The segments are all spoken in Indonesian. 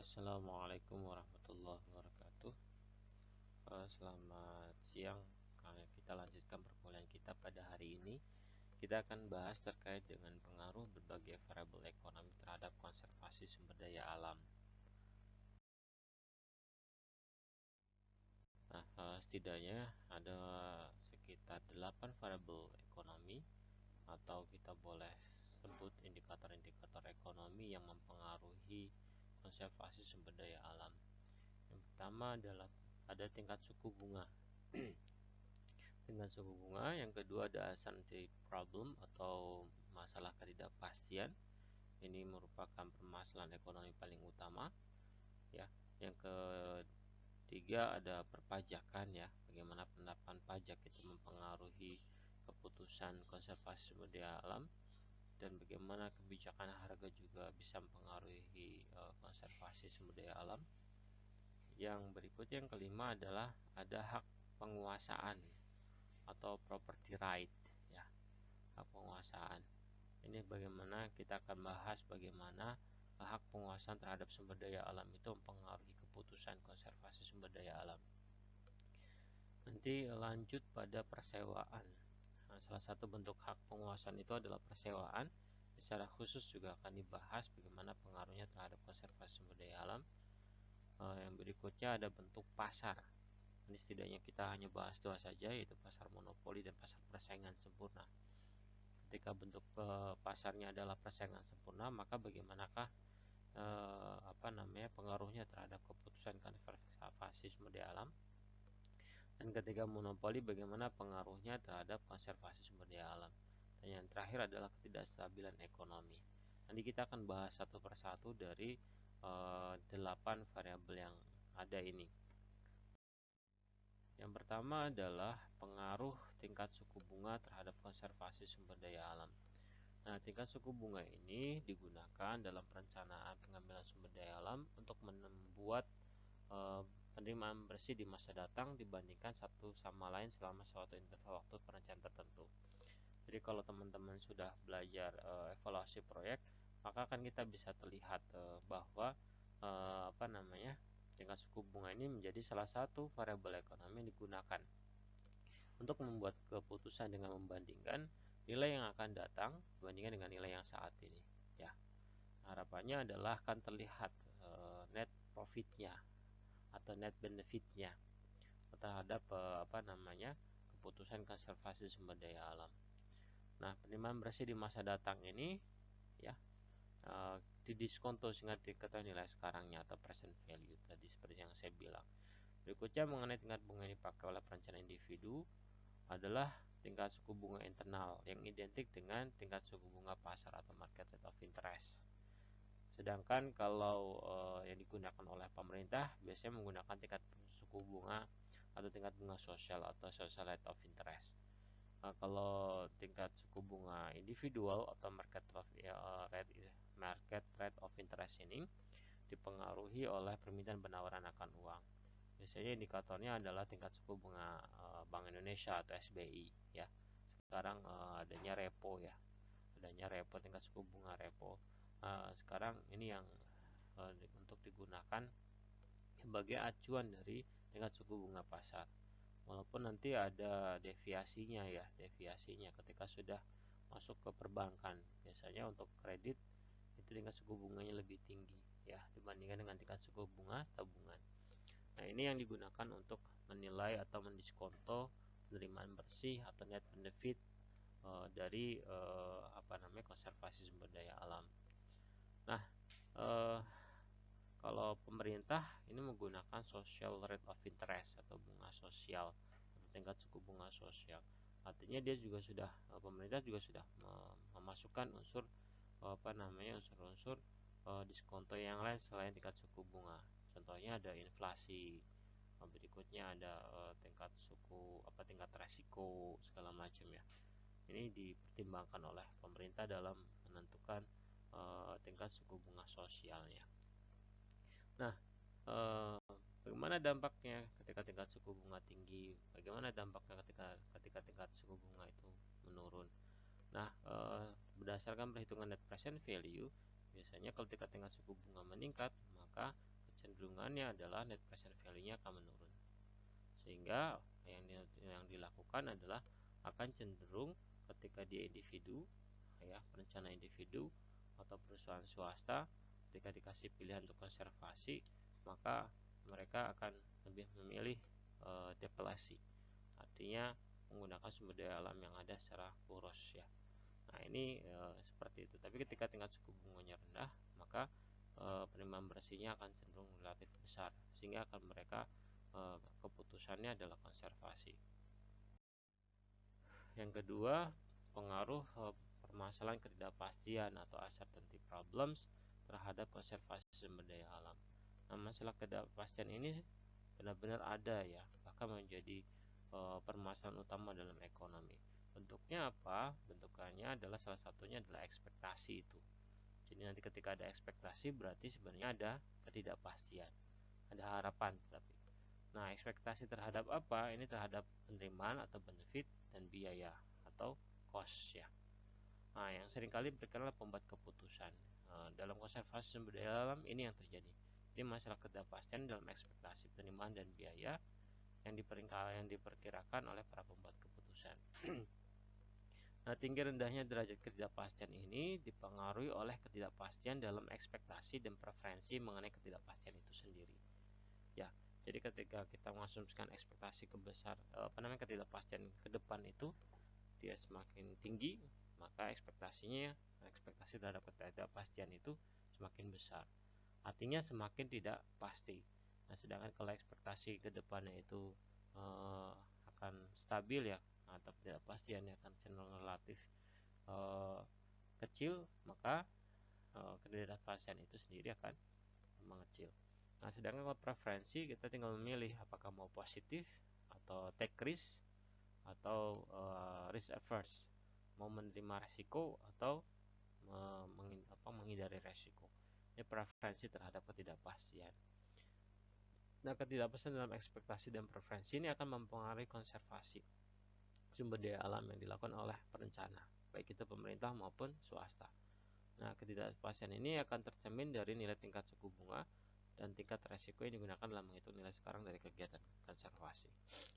Assalamualaikum warahmatullahi wabarakatuh. Selamat siang. Kita lanjutkan perkuliahan kita pada hari ini. Kita akan bahas terkait dengan pengaruh berbagai variabel ekonomi terhadap konservasi sumber daya alam. Setidaknya ada sekitar 8 variabel ekonomi, atau kita boleh sebut indikator-indikator ekonomi yang mempengaruhi konservasi sumber daya alam. Yang pertama adalah ada tingkat suku bunga. Tingkat suku bunga. Yang kedua ada uncertainty problem atau masalah ketidakpastian. Ini merupakan permasalahan ekonomi paling utama, ya. Yang ketiga ada perpajakan, ya. Bagaimana penerapan pajak itu mempengaruhi keputusan konservasi sumber daya alam, dan bagaimana kebijakan harga juga bisa mempengaruhi konservasi sumber daya alam. Yang berikutnya, yang kelima adalah ada hak penguasaan atau property right, ya. Hak penguasaan. Ini bagaimana kita akan bahas bagaimana hak penguasaan terhadap sumber daya alam itu mempengaruhi keputusan konservasi sumber daya alam. Nanti lanjut pada persewaan. Salah satu bentuk hak penguasaan itu adalah persewaan. Secara khusus juga akan dibahas bagaimana pengaruhnya terhadap konservasi sumber daya alam. Yang berikutnya ada bentuk pasar. Ini setidaknya kita hanya bahas dua saja, yaitu pasar monopoli dan pasar persaingan sempurna. Ketika bentuk pasarnya adalah persaingan sempurna, maka bagaimanakah pengaruhnya terhadap keputusan konservasi sumber daya alam? Dan ketika monopoli, bagaimana pengaruhnya terhadap konservasi sumber daya alam? Dan yang terakhir adalah ketidakstabilan ekonomi. Nanti kita akan bahas satu persatu dari 8 variabel yang ada ini. Yang pertama adalah pengaruh tingkat suku bunga terhadap konservasi sumber daya alam. Nah, tingkat suku bunga ini digunakan dalam perencanaan pengambilan sumber daya alam untuk membuat penerimaan bersih di masa datang dibandingkan satu sama lain selama suatu interval waktu perencanaan tertentu. Jadi kalau teman-teman sudah belajar evaluasi proyek, maka kan kita bisa terlihat bahwa tingkat suku bunga ini menjadi salah satu variabel ekonomi yang digunakan untuk membuat keputusan dengan membandingkan nilai yang akan datang dibandingkan dengan nilai yang saat ini, ya. Harapannya adalah akan terlihat net profitnya atau net benefitnya terhadap keputusan konservasi sumber daya alam. Nah, penerimaan bersih di masa datang ini, ya, didiskonto sehingga diketahui nilai sekarangnya atau present value tadi seperti yang saya bilang. Berikutnya mengenai tingkat bunga yang dipakai oleh perencanaan individu adalah tingkat suku bunga internal yang identik dengan tingkat suku bunga pasar atau market rate of interest. Sedangkan kalau yang digunakan oleh pemerintah biasanya menggunakan tingkat suku bunga atau tingkat bunga sosial atau social rate of interest. Kalau tingkat suku bunga individual atau market rate of interest ini dipengaruhi oleh permintaan penawaran akan uang. Biasanya indikatornya adalah tingkat suku bunga Bank Indonesia atau SBI, ya. Sekarang adanya repo, ya. Adanya repo, tingkat suku bunga repo. Sekarang ini yang untuk digunakan sebagai acuan dari tingkat suku bunga pasar. Walaupun nanti ada deviasinya, ya, deviasinya ketika sudah masuk ke perbankan. Biasanya untuk kredit itu tingkat suku bunganya lebih tinggi, ya, dibandingkan dengan tingkat suku bunga tabungan. Nah, ini yang digunakan untuk menilai atau mendiskonto penerimaan bersih atau net benefit dari konservasi sumber daya alam. Nah, kalau pemerintah ini menggunakan social rate of interest atau bunga sosial atau tingkat suku bunga sosial. Artinya dia juga sudah pemerintah juga sudah memasukkan unsur unsur-unsur diskonto yang lain selain tingkat suku bunga. Contohnya ada inflasi, berikutnya ada tingkat resiko segala macam, ya. Ini dipertimbangkan oleh pemerintah dalam menentukan tingkat suku bunga sosialnya. Nah, bagaimana dampaknya ketika tingkat suku bunga tinggi? Bagaimana dampaknya ketika tingkat suku bunga itu menurun? Nah, berdasarkan perhitungan net present value, biasanya kalau tingkat suku bunga meningkat, maka kecenderungannya adalah net present value-nya akan menurun. Sehingga yang dilakukan adalah akan cenderung ketika dia individu, ya, perencana individu atau perusahaan swasta, ketika dikasih pilihan untuk konservasi, maka mereka akan lebih memilih deplesi, artinya menggunakan sumber daya alam yang ada secara boros, ya. Nah, ini seperti itu. Tapi ketika tingkat suku bunganya rendah, maka penerimaan bersihnya akan cenderung relatif besar, sehingga akan mereka keputusannya adalah konservasi. Yang kedua, pengaruh permasalahan ketidakpastian atau uncertainty problems terhadap konservasi sumber daya alam. Nah, masalah ketidakpastian ini benar-benar ada, ya, bahkan menjadi permasalahan utama dalam ekonomi. Bentuknya apa? Bentukannya adalah salah satunya adalah ekspektasi itu. Jadi nanti ketika ada ekspektasi berarti sebenarnya ada ketidakpastian, ada harapan. Nah, ekspektasi terhadap apa? Ini terhadap penerimaan atau benefit dan biaya atau cost, ya. Nah, yang seringkali berkenal pembuat keputusan dalam konservasi sumber daya alam ini yang terjadi. Jadi masalah ketidakpastian dalam ekspektasi penerimaan dan biaya yang diperkirakan oleh para pembuat keputusan. Nah, tinggi rendahnya derajat ketidakpastian ini dipengaruhi oleh ketidakpastian dalam ekspektasi dan preferensi mengenai ketidakpastian itu sendiri. Ya, jadi ketika kita mengasumsikan ekspektasi ketidakpastian ke depan itu dia semakin tinggi, maka ekspektasi terhadap ketidakpastian itu semakin besar. Artinya semakin tidak pasti. Nah, sedangkan kalau ekspektasi ke depannya itu akan stabil, ya, atau ketidakpastiannya akan cenderung relatif kecil, maka ketidakpastian itu sendiri akan mengecil. Nah, sedangkan kalau preferensi kita tinggal memilih apakah mau positif atau take risk atau risk averse, mau menerima resiko atau menghindari resiko. Ini preferensi terhadap ketidakpastian. Nah, ketidakpastian dalam ekspektasi dan preferensi ini akan mempengaruhi konservasi sumber daya alam yang dilakukan oleh perencana, baik itu pemerintah maupun swasta. Nah, ketidakpastian ini akan tercermin dari nilai tingkat suku bunga dan tingkat resiko yang digunakan dalam menghitung nilai sekarang dari kegiatan konservasi.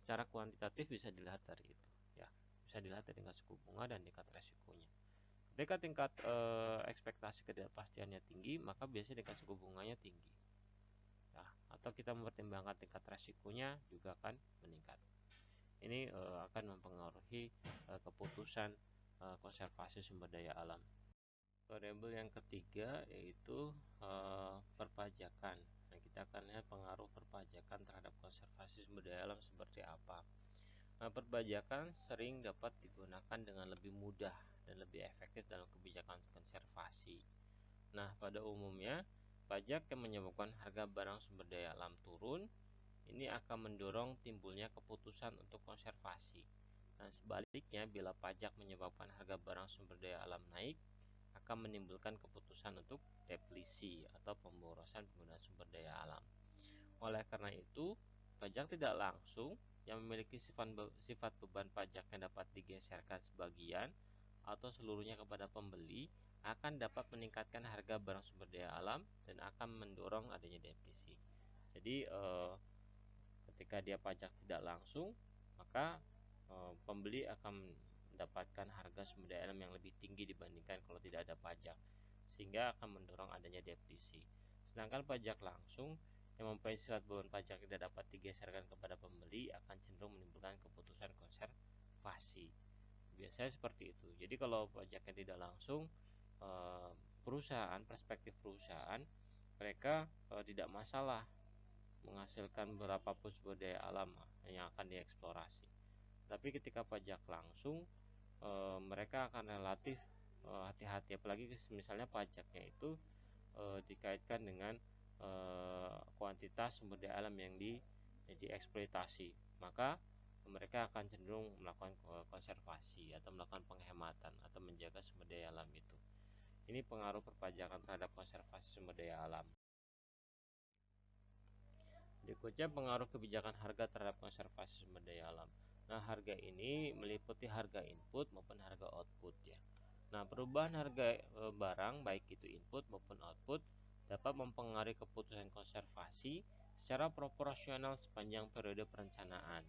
Secara kuantitatif bisa dilihat dari itu, ya, bisa dilihat dari tingkat suku bunga dan tingkat resikonya. Ketika tingkat ekspektasi ketidakpastiannya tinggi, maka biasanya tingkat suku bunganya tinggi, ya, atau kita mempertimbangkan tingkat resikonya juga akan meningkat. Ini akan mempengaruhi keputusan konservasi sumber daya alam. Variabel yang ketiga yaitu perpajakan. Nah, kita akan lihat pengaruh perpajakan terhadap konservasi sumber daya alam seperti apa. Nah, perpajakan sering dapat digunakan dengan lebih mudah dan lebih efektif dalam kebijakan konservasi. Nah, pada umumnya pajak yang menyebabkan harga barang sumber daya alam turun ini akan mendorong timbulnya keputusan untuk konservasi. Dan sebaliknya, bila pajak menyebabkan harga barang sumber daya alam naik, akan menimbulkan keputusan untuk deplisi atau pemborosan penggunaan sumber daya alam. Oleh karena itu, pajak tidak langsung yang memiliki sifat beban pajak yang dapat digeserkan sebagian atau seluruhnya kepada pembeli akan dapat meningkatkan harga barang sumber daya alam dan akan mendorong adanya depresi. Jadi ketika dia pajak tidak langsung, maka pembeli akan mendapatkan harga sumber daya alam yang lebih tinggi dibandingkan kalau tidak ada pajak, sehingga akan mendorong adanya depresi. Sedangkan pajak langsung yang mempunyai sifat beban pajak tidak dapat digeserkan kepada pembeli akan cenderung menimbulkan keputusan konservasi. Biasanya seperti itu. Jadi kalau pajaknya tidak langsung, perspektif perusahaan mereka tidak masalah menghasilkan berapapun sumber daya alam yang akan dieksplorasi. Tapi ketika pajak langsung, mereka akan relatif hati-hati, apalagi misalnya pajaknya itu dikaitkan dengan kuantitas sumber daya alam yang dieksploitasi, maka mereka akan cenderung melakukan konservasi atau melakukan penghematan atau menjaga sumber daya alam itu. Ini pengaruh perpajakan terhadap konservasi sumber daya alam. Berikutnya pengaruh kebijakan harga terhadap konservasi sumber daya alam. Nah, harga ini meliputi harga input maupun harga output, ya. Nah, perubahan harga barang baik itu input maupun output dapat mempengaruhi keputusan konservasi secara proporsional sepanjang periode perencanaan,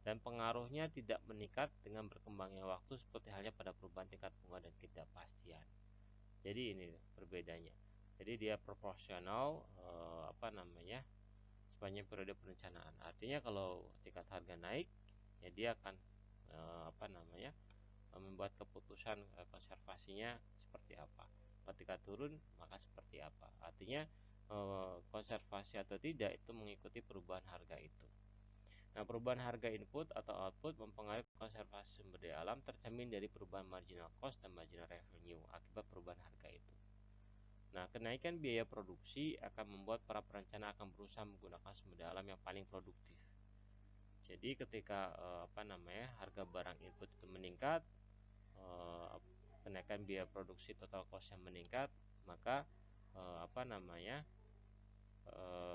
dan pengaruhnya tidak meningkat dengan berkembangnya waktu seperti halnya pada perubahan tingkat bunga dan ketidakpastian. Jadi ini perbedaannya. Jadi dia proporsional sepanjang periode perencanaan. Artinya kalau tingkat harga naik, ya dia akan membuat keputusan konservasinya seperti apa. Ketika turun maka seperti apa. Artinya konservasi atau tidak itu mengikuti perubahan harga itu. Nah, perubahan harga input atau output mempengaruhi konservasi sumber daya alam tercermin dari perubahan marginal cost dan marginal revenue akibat perubahan harga itu. Nah, kenaikan biaya produksi akan membuat para perencana akan berusaha menggunakan sumber daya alam yang paling produktif. Jadi ketika harga barang input itu meningkat, kenaikan biaya produksi total cost yang meningkat, maka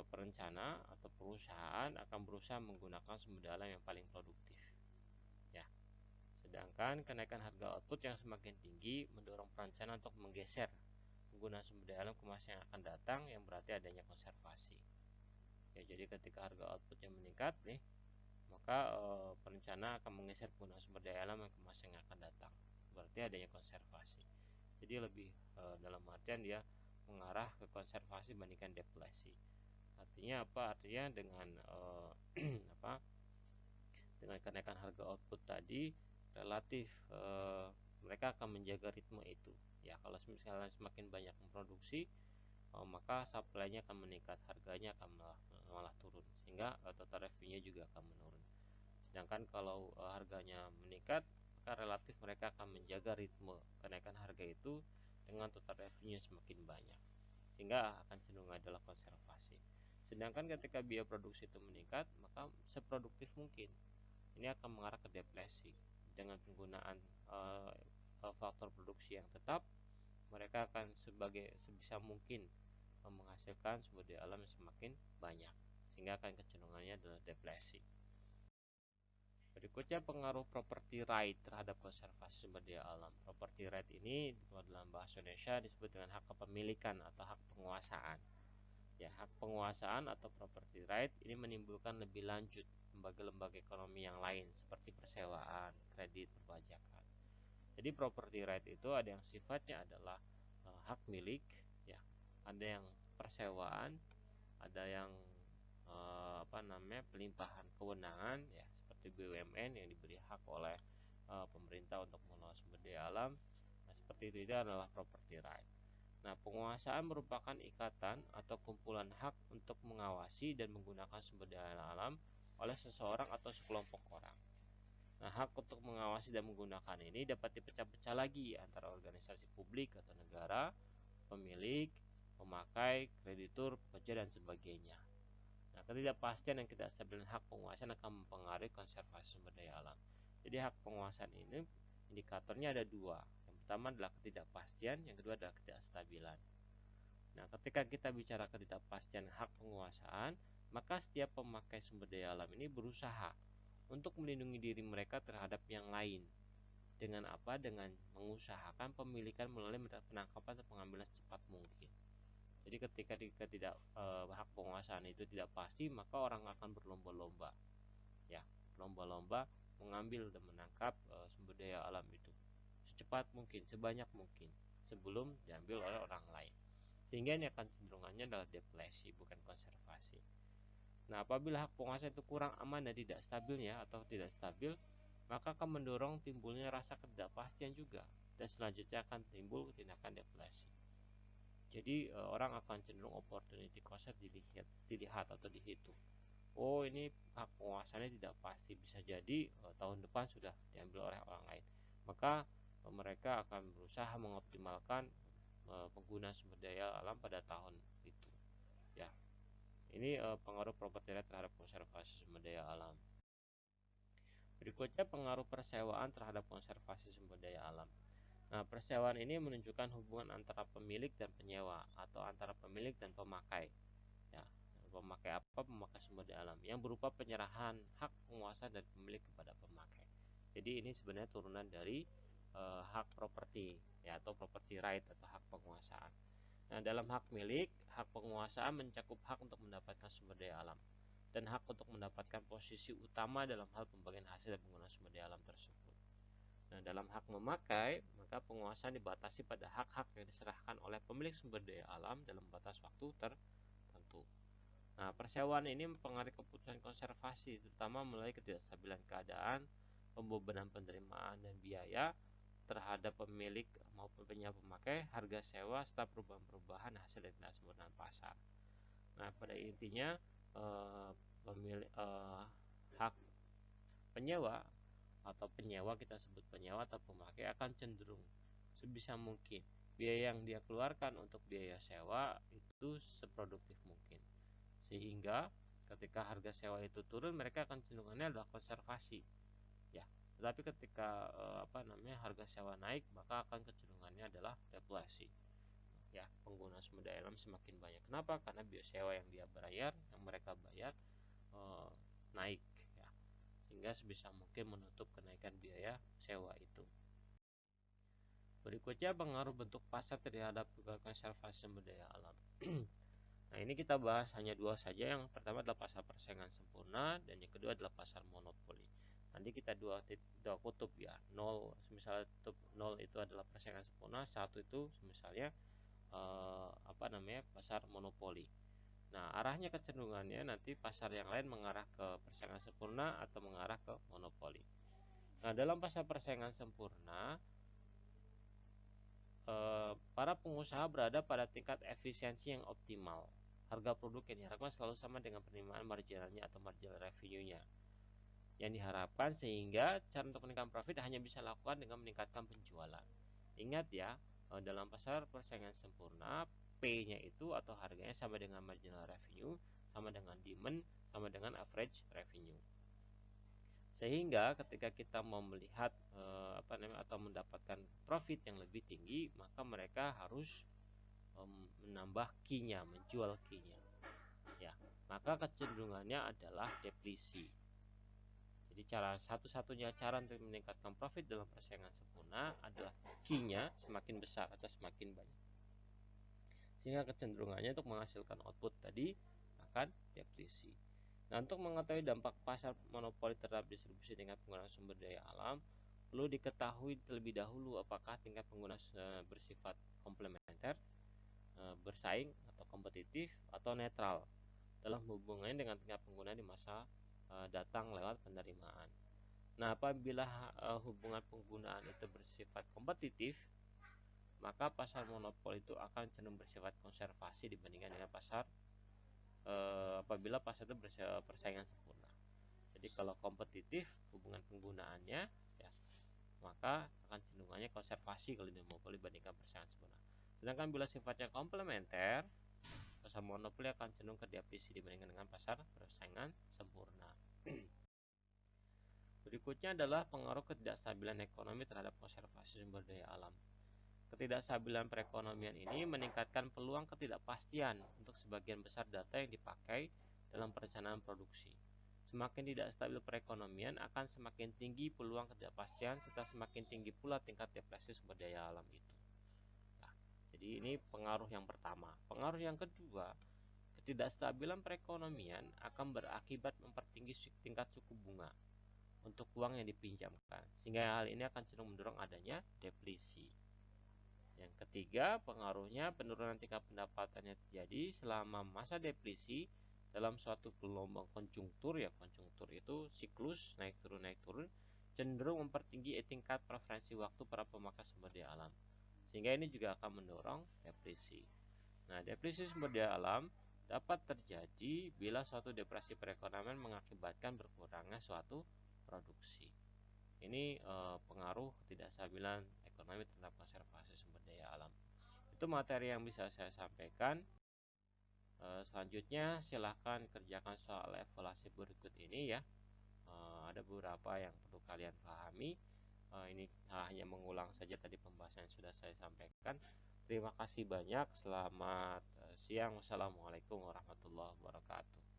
perencana atau perusahaan akan berusaha menggunakan sumber daya alam yang paling produktif. Ya. Sedangkan kenaikan harga output yang semakin tinggi mendorong perencana untuk menggeser penggunaan sumber daya alam ke masa yang akan datang, yang berarti adanya konservasi. Ya, jadi ketika harga outputnya meningkat nih, maka perencana akan menggeser penggunaan sumber daya alam ke masa yang akan datang, berarti adanya konservasi. Jadi lebih dalam artian dia mengarah ke konservasi dibandingkan deflasi. Artinya apa? Artinya dengan dengan kenaikan harga output tadi relatif mereka akan menjaga ritme itu. Ya, kalau misalnya semakin banyak memproduksi, maka supply-nya akan meningkat, harganya akan malah turun, sehingga total revenue juga akan menurun. Sedangkan kalau harganya meningkat, maka relatif mereka akan menjaga ritme kenaikan harga itu dengan total revenue semakin banyak, sehingga akan cenderung adalah konservasi. Sedangkan ketika biaya produksi itu meningkat, maka seproduktif mungkin ini akan mengarah ke deflasi. Dengan penggunaan faktor produksi yang tetap, mereka akan sebisa mungkin menghasilkan sumber daya alam yang semakin banyak, sehingga akan kecenderungannya adalah deflasi. Berikutnya pengaruh property right terhadap konservasi sumber daya alam. Property right ini dalam bahasa Indonesia disebut dengan hak kepemilikan atau hak penguasaan. Ya, hak penguasaan atau property right ini menimbulkan lebih lanjut lembaga-lembaga ekonomi yang lain seperti persewaan, kredit, perpajakan. Jadi property right itu ada yang sifatnya adalah hak milik, ya, ada yang persewaan, ada yang pelimpahan kewenangan, ya, seperti BUMN yang diberi hak oleh pemerintah untuk mengelola sumber daya alam. Nah, seperti itu adalah property right. Nah, penguasaan merupakan ikatan atau kumpulan hak untuk mengawasi dan menggunakan sumber daya alam oleh seseorang atau sekelompok orang. Nah, hak untuk mengawasi dan menggunakan ini dapat dipecah-pecah lagi antara organisasi publik atau negara, pemilik, pemakai, kreditur, pekerja, dan sebagainya. Nah, ketidakpastian dan ketidakstabilan hak penguasaan akan mempengaruhi konservasi sumber daya alam. Jadi hak penguasaan ini indikatornya ada dua. Yang pertama adalah ketidakpastian, yang kedua adalah ketidakstabilan. Nah, ketika kita bicara ketidakpastian hak penguasaan, maka setiap pemakai sumber daya alam ini berusaha untuk melindungi diri mereka terhadap yang lain. Dengan apa? Dengan mengusahakan pemilikan melalui penangkapan atau pengambilan secepat mungkin. Jadi ketika tidak hak penguasaan itu tidak pasti, maka orang akan berlomba-lomba, ya, berlomba-lomba mengambil dan menangkap sumber daya alam itu secepat mungkin, sebanyak mungkin sebelum diambil oleh orang lain. Sehingga ini akan cenderungannya adalah deflasi, bukan konservasi. Nah, apabila hak penguasaan itu kurang aman dan tidak stabilnya atau tidak stabil, maka akan mendorong timbulnya rasa ketidakpastian juga, dan selanjutnya akan timbul tindakan deflasi. Jadi orang akan cenderung opportunity cost dilihat atau dihitung. Oh, ini hak penguasaannya tidak pasti, bisa jadi tahun depan sudah diambil oleh orang lain. Maka mereka akan berusaha mengoptimalkan penggunaan sumber daya alam pada tahun itu. Ya. Ini pengaruh properti right terhadap konservasi sumber daya alam. Berikutnya pengaruh persewaan terhadap konservasi sumber daya alam. Nah, persewaan ini menunjukkan hubungan antara pemilik dan penyewa atau antara pemilik dan pemakai. Ya, pemakai apa? Pemakai sumber daya alam yang berupa penyerahan hak penguasa dari pemilik kepada pemakai. Jadi ini sebenarnya turunan dari hak properti, ya, atau property right atau hak penguasaan. Nah, dalam hak milik, hak penguasaan mencakup hak untuk mendapatkan sumber daya alam dan hak untuk mendapatkan posisi utama dalam hal pembagian hasil dan penggunaan sumber daya alam tersebut. Nah, dalam hak memakai, maka penguasaan dibatasi pada hak-hak yang diserahkan oleh pemilik sumber daya alam dalam batas waktu tertentu. Nah, persewaan ini mempengaruhi keputusan konservasi, terutama melalui ketidakstabilan keadaan, pembebanan penerimaan dan biaya terhadap pemilik maupun penyewa pemakai, harga sewa, serta perubahan-perubahan hasil dan ketidaksampurnaan pasar. Nah, pada intinya hak penyewa atau penyewa, kita sebut penyewa atau pemakai, akan cenderung sebisa mungkin biaya yang dia keluarkan untuk biaya sewa itu seproduktif mungkin, sehingga ketika harga sewa itu turun mereka akan cenderungannya adalah konservasi ya. Tetapi ketika harga sewa naik, maka akan kecenderungannya adalah deflasi ya. Pengguna sumber daya alam semakin banyak. Kenapa? Karena biaya sewa yang mereka bayar naik ya, sehingga sebisa mungkin menutup kenaikan biaya sewa itu. Berikutnya, pengaruh bentuk pasar terhadap konservasi sumber daya alam. Nah, ini kita bahas hanya dua saja. Yang pertama adalah pasar persaingan sempurna dan yang kedua adalah pasar monopoli. Nanti kita dua kutub ya. 0 misalnya 0 itu adalah persaingan sempurna, 1 itu misalnya pasar monopoli. Nah, arahnya kecenderungannya nanti pasar yang lain mengarah ke persaingan sempurna atau mengarah ke monopoli. Nah, dalam pasar persaingan sempurna, para pengusaha berada pada tingkat efisiensi yang optimal. Harga produk yang diharapkan selalu sama dengan penerimaan marginalnya atau marginal revenue-nya yang diharapkan, sehingga cara untuk meningkatkan profit hanya bisa lakukan dengan meningkatkan penjualan. Ingat ya, dalam pasar persaingan sempurna, P-nya itu atau harganya sama dengan marginal revenue, sama dengan demand, sama dengan average revenue. Sehingga ketika kita mau melihat atau mendapatkan profit yang lebih tinggi, maka mereka harus menambah Q-nya, menjual Q-nya. Ya, maka kecenderungannya adalah depresi. Jadi satu-satunya cara untuk meningkatkan profit dalam persaingan sempurna adalah Q-nya semakin besar atau semakin banyak. Sehingga kecenderungannya untuk menghasilkan output tadi akan depresi. Nah, untuk mengetahui dampak pasar monopoli terhadap distribusi tingkat penggunaan sumber daya alam, perlu diketahui terlebih dahulu apakah tingkat pengguna bersifat komplementer, bersaing atau kompetitif, atau netral dalam hubungannya dengan tingkat pengguna di masa datang lewat penerimaan. Nah, apabila hubungan penggunaan itu bersifat kompetitif, maka pasar monopoli itu akan cenderung bersifat konservasi dibandingkan dengan pasar apabila pasar itu persaingan sempurna. Jadi kalau kompetitif hubungan penggunaannya ya, maka akan cenderungannya konservasi kalau di monopoli dibandingkan persaingan sempurna. Sedangkan bila sifatnya komplementer, pasar monopoli akan cenderung ke depresi dibandingkan dengan pasar persaingan sempurna. Berikutnya adalah pengaruh ketidakstabilan ekonomi terhadap konservasi sumber daya alam. Ketidakstabilan perekonomian ini meningkatkan peluang ketidakpastian untuk sebagian besar data yang dipakai dalam perencanaan produksi. Semakin tidak stabil perekonomian, akan semakin tinggi peluang ketidakpastian serta semakin tinggi pula tingkat depresi sumber daya alam itu. Nah, jadi ini pengaruh yang pertama. Pengaruh yang kedua, ketidakstabilan perekonomian akan berakibat mempertinggi tingkat suku bunga untuk uang yang dipinjamkan, sehingga hal ini akan cenderung mendorong adanya depresi. Yang ketiga, pengaruhnya penurunan tingkat pendapatannya terjadi selama masa depresi dalam suatu gelombang konjungtur ya. Konjungtur itu siklus naik turun, cenderung mempertinggi tingkat preferensi waktu para pemakai sumber daya alam, sehingga ini juga akan mendorong depresi. Nah, depresi sumber daya alam dapat terjadi bila suatu depresi perekonomian mengakibatkan berkurangnya suatu produksi. Ini pengaruh ketidakstabilan ekonomi terhadap konservasi sumber daya alam. Itu materi yang bisa saya sampaikan. Selanjutnya silahkan kerjakan soal evaluasi berikut ini ya. Ada beberapa yang perlu kalian pahami. Ini hanya mengulang saja tadi pembahasan yang sudah saya sampaikan. Terima kasih banyak. Selamat siang. Wassalamualaikum warahmatullahi wabarakatuh.